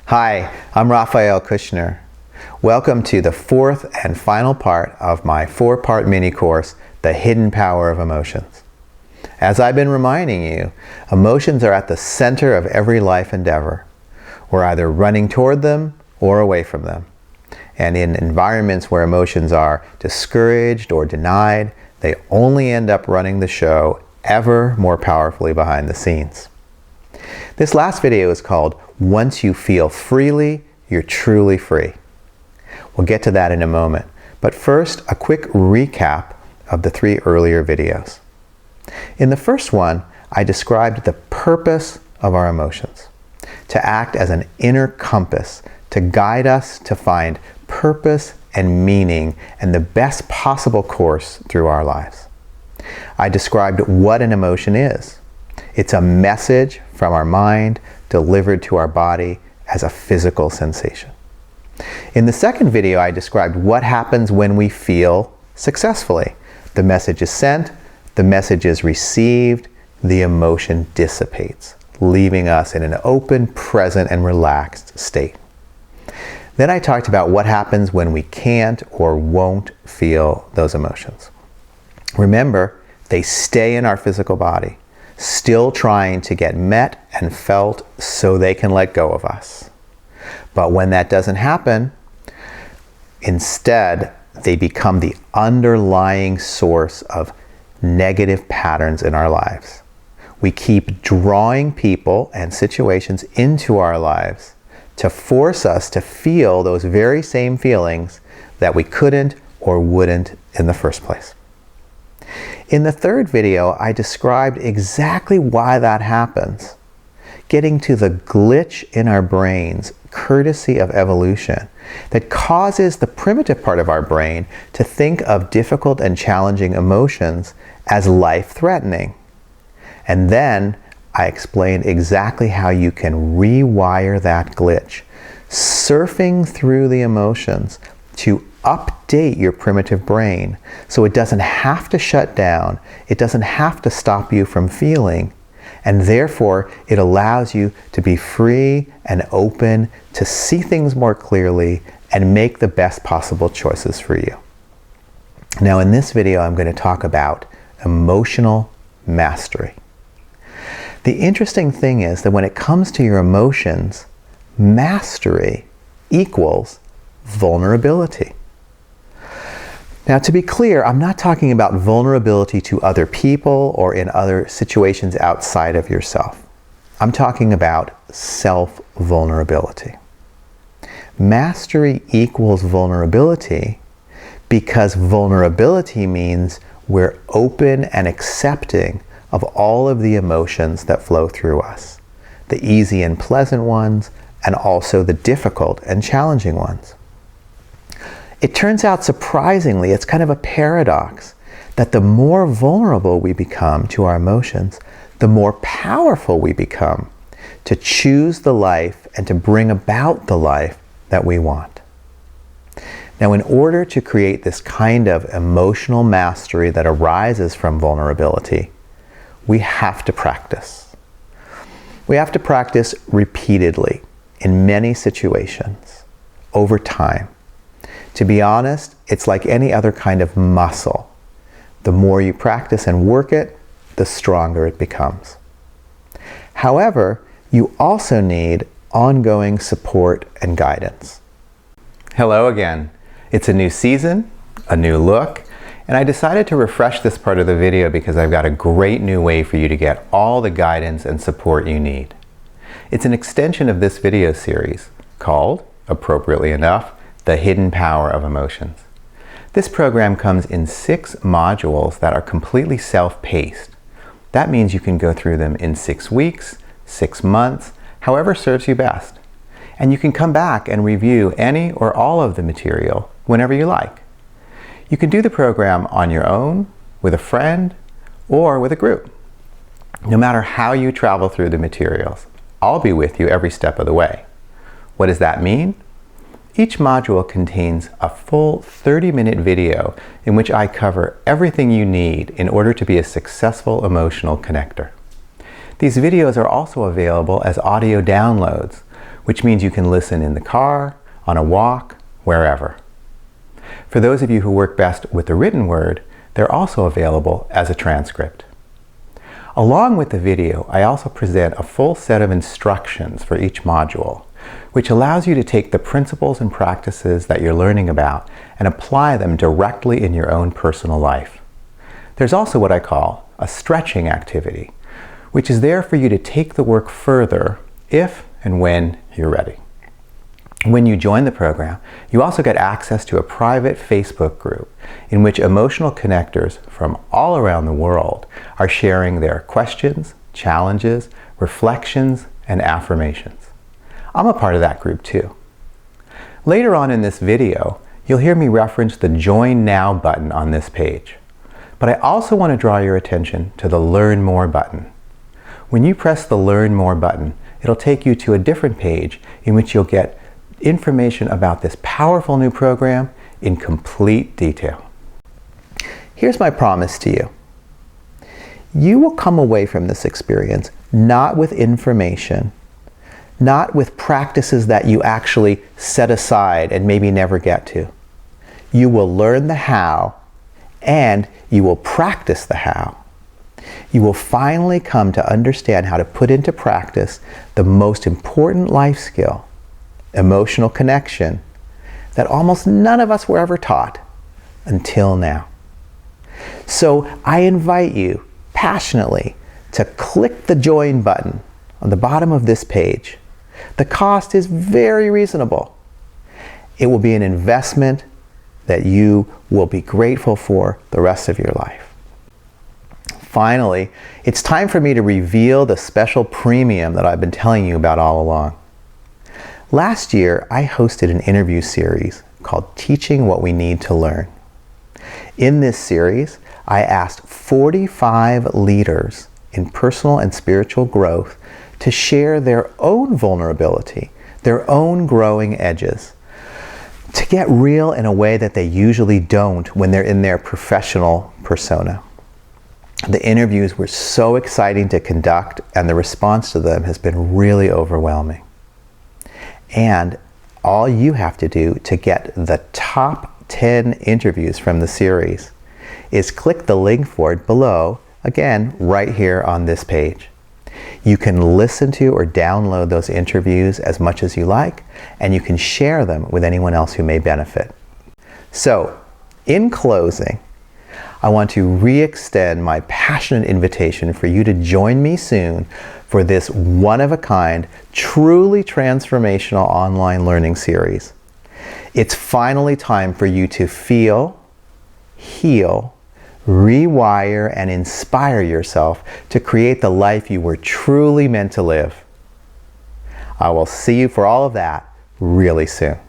Hi, I'm Raphael Kushner. Welcome to the fourth and final part of my four-part mini course, The Hidden Power of Emotions. As I've been reminding you, emotions are at the center of every life endeavor. We're either running toward them or away from them. And in environments where emotions are discouraged or denied, they only end up running the show ever more powerfully behind the scenes. This last video is called Once You Feel Freely, You're Truly Free. We'll get to that in a moment, but first a quick recap of the three earlier videos. In the first one, I described the purpose of our emotions, to act as an inner compass to guide us to find purpose and meaning and the best possible course through our lives. I described what an emotion is. It's a message from our mind delivered to our body as a physical sensation. In the second video, I described what happens when we feel successfully. The message is sent, the message is received, the emotion dissipates, leaving us in an open, present, and relaxed state. Then I talked about what happens when we can't or won't feel those emotions. Remember, they stay in our physical body, still trying to get met and felt so they can let go of us. But when that doesn't happen, instead, they become the underlying source of negative patterns in our lives. We keep drawing people and situations into our lives to force us to feel those very same feelings that we couldn't or wouldn't in the first place. In the third video, I described exactly why that happens, getting to the glitch in our brains, courtesy of evolution, that causes the primitive part of our brain to think of difficult and challenging emotions as life-threatening. And then I explained exactly how you can rewire that glitch, surfing through the emotions to update your primitive brain so it doesn't have to shut down, it doesn't have to stop you from feeling, and therefore it allows you to be free and open to see things more clearly and make the best possible choices for you. Now in this video, I'm going to talk about emotional mastery. The interesting thing is that when it comes to your emotions, mastery equals vulnerability. Now, to be clear, I'm not talking about vulnerability to other people or in other situations outside of yourself. I'm talking about self-vulnerability. Mastery equals vulnerability because vulnerability means we're open and accepting of all of the emotions that flow through us, the easy and pleasant ones, and also the difficult and challenging ones. It turns out, surprisingly, it's kind of a paradox that the more vulnerable we become to our emotions, the more powerful we become to choose the life and to bring about the life that we want. Now, in order to create this kind of emotional mastery that arises from vulnerability, we have to practice. We have to practice repeatedly in many situations over time. To be honest, it's like any other kind of muscle. The more you practice and work it, the stronger it becomes. However, you also need ongoing support and guidance. Hello again. It's a new season, a new look, and I decided to refresh this part of the video because I've got a great new way for you to get all the guidance and support you need. It's an extension of this video series called, appropriately enough, The Hidden Power of Emotions. This program comes in 6 modules that are completely self-paced. That means you can go through them in 6 weeks, 6 months, however serves you best. And you can come back and review any or all of the material whenever you like. You can do the program on your own, with a friend, or with a group. No matter how you travel through the materials, I'll be with you every step of the way. What does that mean? Each module contains a full 30-minute video in which I cover everything you need in order to be a successful emotional connector. These videos are also available as audio downloads, which means you can listen in the car, on a walk, wherever. For those of you who work best with the written word, they're also available as a transcript. Along with the video, I also present a full set of instructions for each module, which allows you to take the principles and practices that you're learning about and apply them directly in your own personal life. There's also what I call a stretching activity, which is there for you to take the work further if and when you're ready. When you join the program, you also get access to a private Facebook group in which emotional connectors from all around the world are sharing their questions, challenges, reflections, and affirmations. I'm a part of that group too. Later on in this video, you'll hear me reference the Join Now button on this page. But I also want to draw your attention to the Learn More button. When you press the Learn More button, it'll take you to a different page in which you'll get information about this powerful new program in complete detail. Here's my promise to you. You will come away from this experience not with information, not with practices that you actually set aside and maybe never get to. You will learn the how, and you will practice the how. You will finally come to understand how to put into practice the most important life skill, emotional connection, that almost none of us were ever taught until now. So I invite you passionately to click the Join button on the bottom of this page. The cost is very reasonable. It will be an investment that you will be grateful for the rest of your life. Finally, it's time for me to reveal the special premium that I've been telling you about all along. Last year, I hosted an interview series called Teaching What We Need to Learn. In this series, I asked 45 leaders in personal and spiritual growth to share their own vulnerability, their own growing edges, to get real in a way that they usually don't when they're in their professional persona. The interviews were so exciting to conduct, and the response to them has been really overwhelming. And all you have to do to get the top 10 interviews from the series is click the link for it below, again, right here on this page. You can listen to or download those interviews as much as you like, and you can share them with anyone else who may benefit. So, in closing, I want to re-extend my passionate invitation for you to join me soon for this one-of-a-kind, truly transformational online learning series. It's finally time for you to feel, heal, rewire, and inspire yourself to create the life you were truly meant to live. I will see you for all of that really soon.